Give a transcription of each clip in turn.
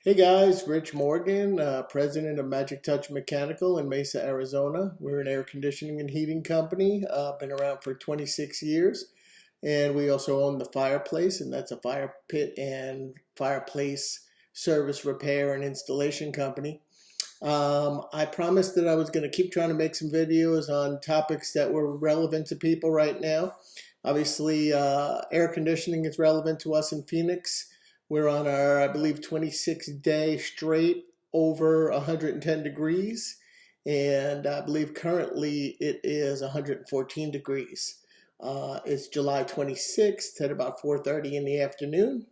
Hey guys, Rich Morgan, president of Magic Touch Mechanical in Mesa, Arizona. We're an air conditioning and heating company, been around for 26 years. And we also own the Fireplace, and that's a fire pit and fireplace service repair and installation company. I promised that I was going to keep trying to make some videos on topics that were relevant to people right now. Obviously, air conditioning is relevant to us in Phoenix. We're on our, I believe, 26th day straight over 110 degrees, and I believe currently it is 114 degrees. It's July 26th at about 4:30 in the afternoon,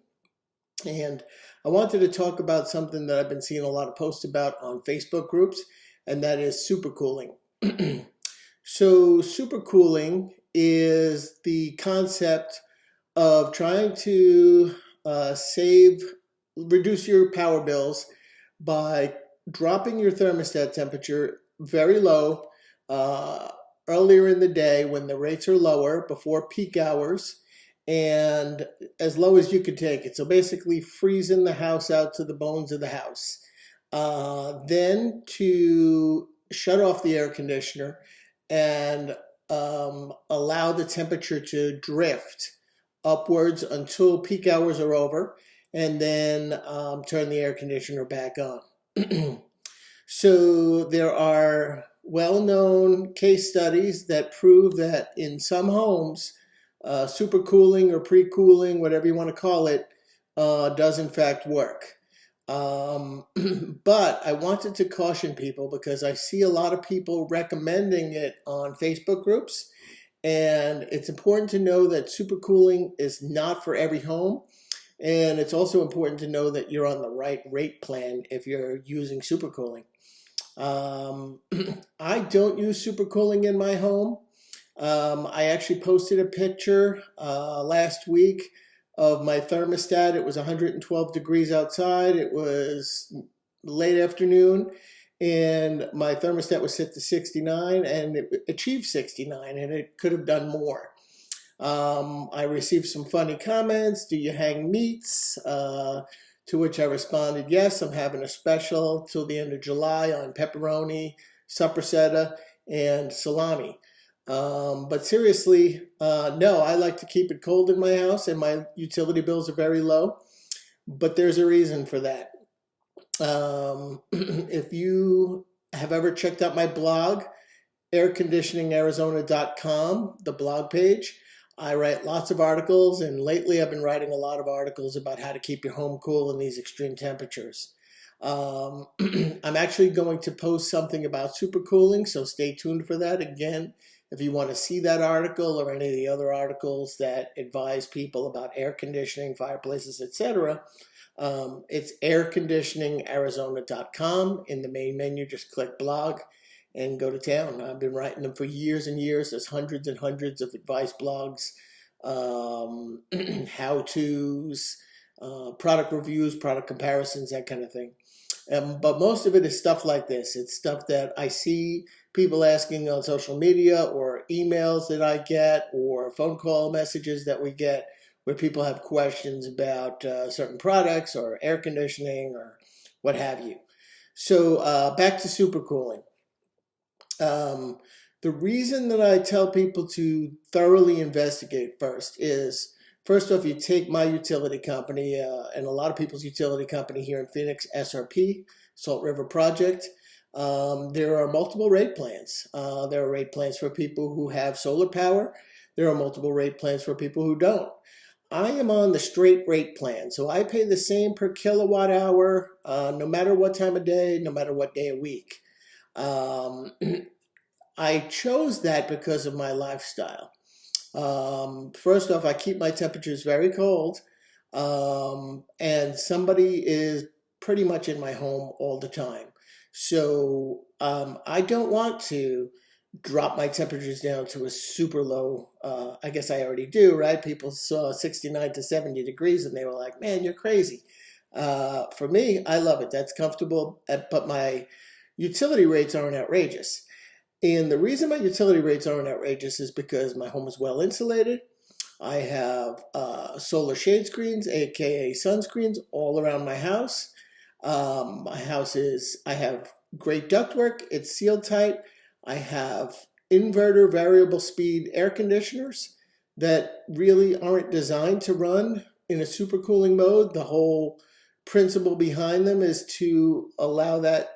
and I wanted to talk about something that I've been seeing a lot of posts about on Facebook groups, and that is supercooling. So, supercooling is the concept of trying to save, reduce your power bills by dropping your thermostat temperature very low uh, earlier in the day when the rates are lower, before peak hours, and as low as you could take it. So basically, freezing the house out to the bones of the house. Then to shut off the air conditioner and allow the temperature to drift upwards until peak hours are over, and then turn the air conditioner back on. So there are well-known case studies that prove that in some homes, supercooling or pre-cooling, whatever you want to call it, does in fact work. Um, but I wanted to caution people because I see a lot of people recommending it on Facebook groups, and it's important to know that supercooling is not for every home. And it's also important to know that you're on the right rate plan if you're using supercooling. Um, I don't use supercooling in my home. I actually posted a picture last week of my thermostat. It was 112 degrees outside. It was late afternoon, and my thermostat was set to 69, and it achieved 69, and it could have done more. I received some funny comments. Do you hang meats? To which I responded, yes, I'm having a special till the end of July on pepperoni, sopressata, and salami. But seriously, no, I like to keep it cold in my house, and my utility bills are very low. But there's a reason for that. If you have ever checked out my blog, airconditioningarizona.com, the blog page, I write lots of articles, and lately I've been writing a lot of articles about how to keep your home cool in these extreme temperatures. I'm actually going to post something about supercooling, so stay tuned for that. Again, if you want to see that article or any of the other articles that advise people about air conditioning, fireplaces, etc., it's airconditioningarizona.com. In the main menu, just click blog and go to town. I've been writing them for years and years. There's hundreds and hundreds of advice blogs, how-tos, product reviews, product comparisons, that kind of thing. But most of it is stuff like this. It's stuff that I see people asking on social media, or emails that I get, or phone call messages that we get, where people have questions about certain products or air conditioning or what have you. So back to supercooling. Um, the reason that I tell people to thoroughly investigate first is, first off, you take my utility company and a lot of people's utility company here in Phoenix, SRP, Salt River Project. There are multiple rate plans. There are rate plans for people who have solar power. There are multiple rate plans for people who don't. I am on the straight rate plan, so I pay the same per kilowatt hour, no matter what time of day, no matter what day of week. Um, I chose that because of my lifestyle. First off, I keep my temperatures very cold, and somebody is pretty much in my home all the time. So I don't want to drop my temperatures down to a super low. I guess I already do, right? People saw 69 to 70 degrees and they were like, man, you're crazy. For me, I love it. That's comfortable, but my utility rates aren't outrageous. And the reason my utility rates aren't outrageous is because my home is well insulated. I have solar shade screens, aka sunscreens, all around my house. I have great ductwork. It's sealed tight. I have inverter variable speed air conditioners that really aren't designed to run in a supercooling mode. The whole principle behind them is to allow that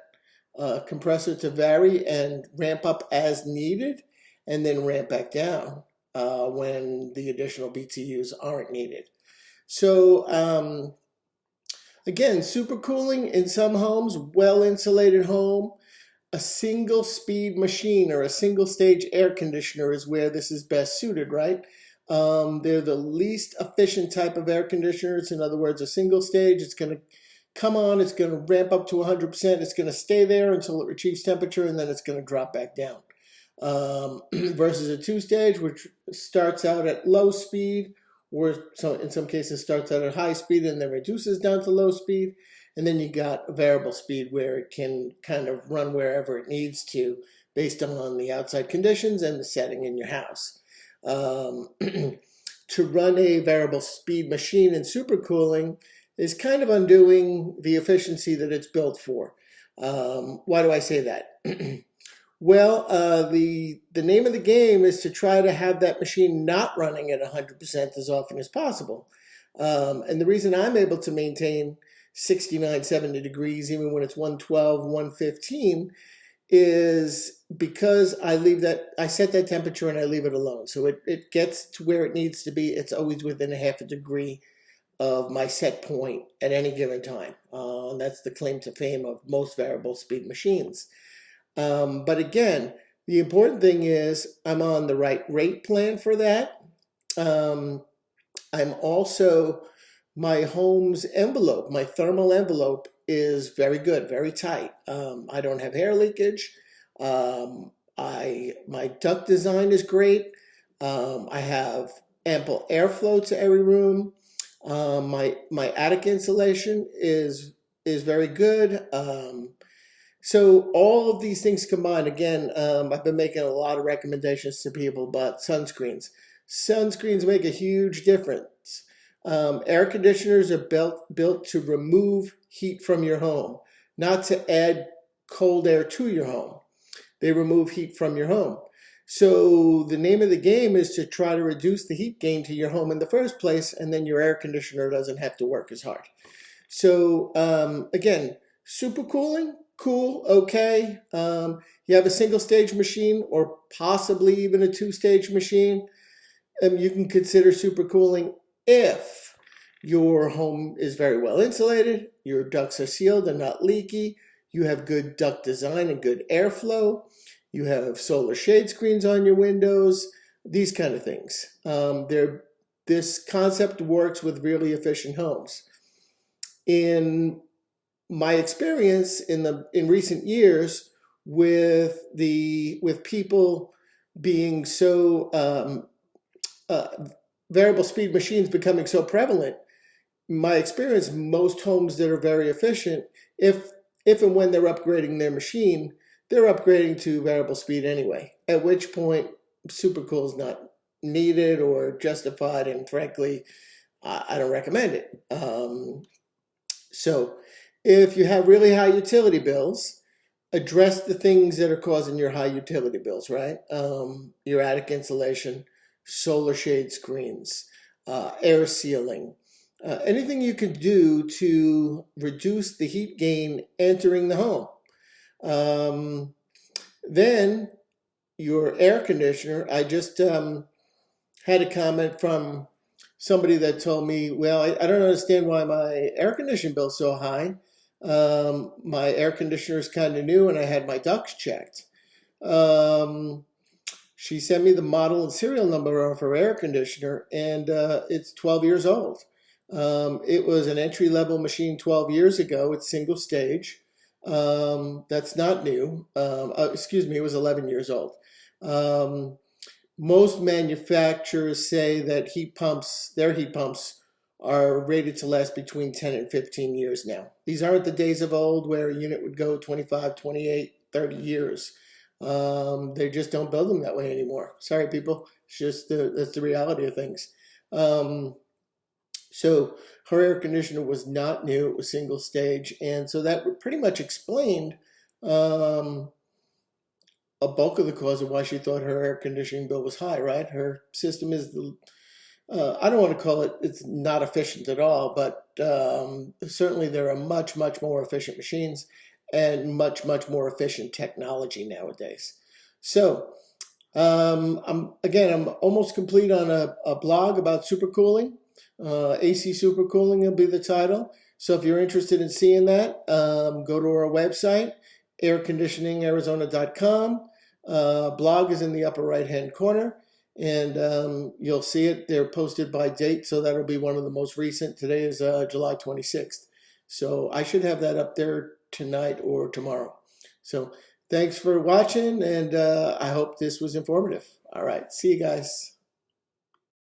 compressor to vary and ramp up as needed and then ramp back down when the additional BTUs aren't needed. So again, supercooling in some homes, well-insulated home, a single speed machine or a single stage air conditioner is where this is best suited, right? They're the least efficient type of air conditioners. In other words, a single stage, it's going to come on, it's going to ramp up to 100%, it's going to stay there until it achieves temperature, and then it's going to drop back down. Versus a two-stage, which starts out at low speed, or so in some cases starts out at high speed and then reduces down to low speed. And then you got a variable speed where it can kind of run wherever it needs to based on the outside conditions and the setting in your house. To run a variable speed machine in supercooling is kind of undoing the efficiency that it's built for. Why do I say that? Well, the name of the game is to try to have that machine not running at 100% as often as possible. And the reason I'm able to maintain 69, 70 degrees, even when it's 112, 115, is because I set that temperature and I leave it alone. So it gets to where it needs to be. It's always within a half a degree of my set point at any given time. And that's the claim to fame of most variable speed machines. But again, the important thing is I'm on the right rate plan for that. I'm also, my home's envelope, my thermal envelope is very good, very tight. I don't have hair leakage. My duct design is great. I have ample airflow to every room. My attic insulation is very good. So all of these things combined, again, I've been making a lot of recommendations to people about sunscreens. Sunscreens make a huge difference. Air conditioners are built to remove heat from your home, not to add cold air to your home. They remove heat from your home. So the name of the game is to try to reduce the heat gain to your home in the first place, and then your air conditioner doesn't have to work as hard. So again, supercooling, cool, okay. You have a single stage machine or possibly even a two-stage machine, you can consider supercooling if your home is very well insulated, your ducts are sealed and not leaky, you have good duct design and good airflow, you have solar shade screens on your windows, these kind of things. This concept works with really efficient homes. In my experience in recent years with people being so variable speed machines becoming so prevalent, my experience, most homes that are very efficient, if and when they're upgrading their machine, they're upgrading to variable speed anyway, at which point supercool is not needed or justified, and frankly, I don't recommend it. So if you have really high utility bills, address the things that are causing your high utility bills, right? Your attic insulation, solar shade screens, air sealing, anything you can do to reduce the heat gain entering the home. Then your air conditioner, I just had a comment from somebody that told me, well, I don't understand why my air conditioning bill is so high. My air conditioner is kind of new and I had my ducts checked. She sent me the model and serial number of her air conditioner, and it's 12 years old. It was an entry-level machine 12 years ago. It's single stage. That's not new. Excuse me, it was 11 years old. Most manufacturers say that their heat pumps are rated to last between 10 and 15 years now. These aren't the days of old where a unit would go 25, 28, 30 years. They just don't build them that way anymore. Sorry, people. It's just that's the reality of things. So her air conditioner was not new, it was single stage. And so that pretty much explained um, a bulk of the cause of why she thought her air conditioning bill was high, right? Her system is I don't want to call it, it's not efficient at all, but certainly there are much, much more efficient machines and much, much more efficient technology nowadays. So, I'm almost complete on a blog about supercooling. AC supercooling will be the title. So if you're interested in seeing that, go to our website, airconditioningarizona.com. Blog is in the upper right hand corner, and you'll see it. They're posted by date, so that'll be one of the most recent. Today is July 26th. So I should have that up there tonight or tomorrow. So thanks for watching, and I hope this was informative. All right, see you guys.